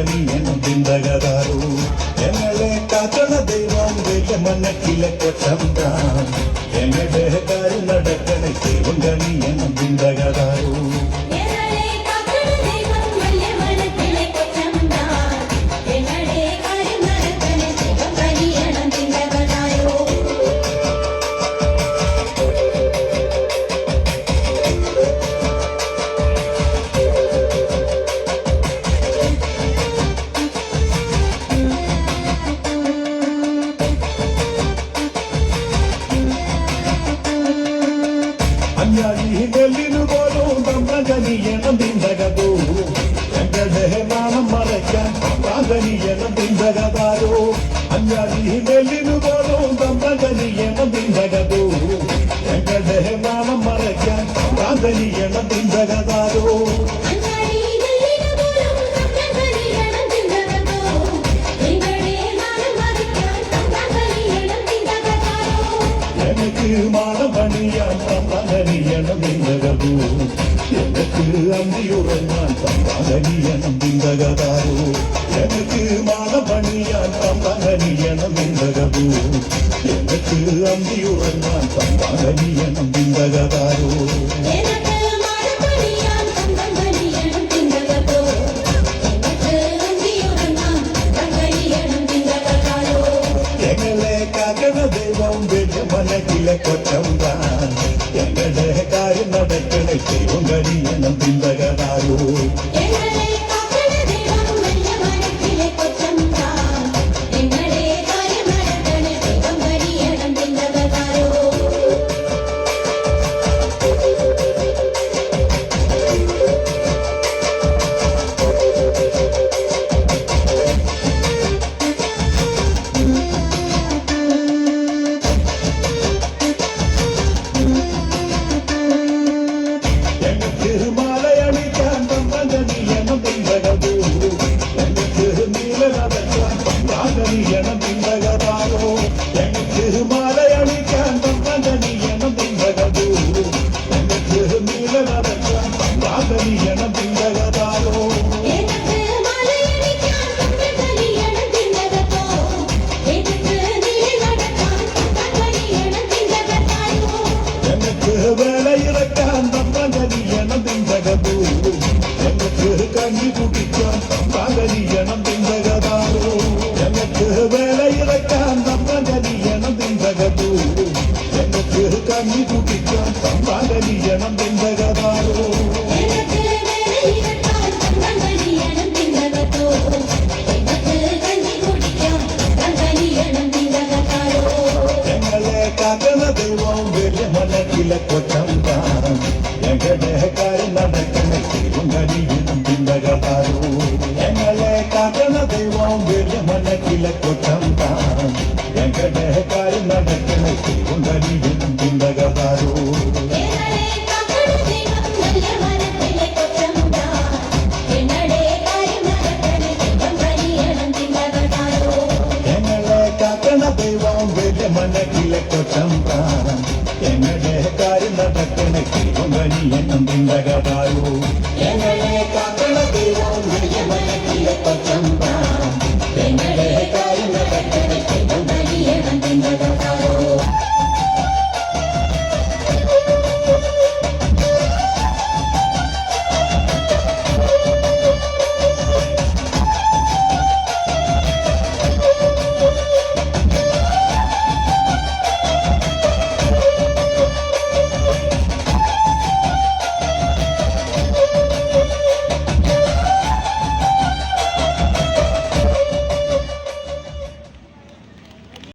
ദൈവങ്കനിയനും ചിന്തകതാരോ ഞങ്ങളെ കാക്കണ ദൈവം വലിയ മനക്കിലെ കൊച്ചന്താൻ ഞങ്ങളുടെ കാര്യം നടക്കണ ദൈവങ്കനിയനും ചിന്തകതാരോ ിനുപോലും തമ്പകനിയണം തിന്തകതോ ഞങ്ങളുടെ നാണം മറയ്ക്കാൻ തമ്പകനിയണം തിന്തകതാരോ അഞ്ഞാലിനുപോലും തമ്പകനിയണം തിന്തകതോ ഞങ്ങളുടെ നാണം മറയ്ക്കാൻ തമ്പകനിയണം തിന്തകതാരോ எனக்கு மானமணியான் தம்பகனியனம் திந்தகதோ எனக்கு அந்தியுறங்கான் தம்பகனியனம் திந்தகதாரோ எனக்கு மானமணியான் தம்பகனியனம் திந்தகதோ எனக்கு அந்தியுறங்கான் தம்பகனியனம் திந்தகதாரோ எங்களை காக்கண தெய்வம் മനക്കിലെ കൊച്ചന്താൻ ഞങ്ങളുടെ കാര്യം നടക്കണ ദൈവങ്കനിയനം ചിന്തകതാരോ தம்பகனியனம் திந்தகதாரோ எனக்கு மாலையணிக்கான் தம்பகனியனம் திந்தகதோ எனக்கு நீல நடக்கான் தம்பகனியனம் திந்தகதாரோ எனக்கு வேலை இறக்கான் தம்பகனியனம் திந்தகதோ எனக்கு கண்ணி குடிக்கான் தம்பகனியனம் திந்தகதாரோ எனக்கு வேலை இறக்கான் தம்பகனியனம் திந்தகதோ எனக்கு கண்ணி குடிக்கான் தம்பகனியனம் திந்தகதாரோ ഞങ്ങളെ കാക്കണ ദൈവം വലിയ മനക്കിലെ കൊച്ചന്താൻ ഞങ്ങളുടെ കാര്യം നടക്കണ ദൈവങ്കനിയനം ചിന്തകതാരോ ഞങ്ങളെ കാക്കണ ദൈവം വലിയ മനക്കിലെ കൊച്ചന്താൻ ഞങ്ങളുടെ കാര്യം നടക്കണ ദൈവങ്കനിയനം ചിന്തകതാരോ ഞങ്ങളെ കാക്കണ ദൈവം വലിയ മനക്കിലെ കൊച്ചന്താൻ ഞങ്ങളുടെ കാര്യം നടക്കണ ദൈവങ്കനിയനം ചിന്തകതാരോ ഞങ്ങളെ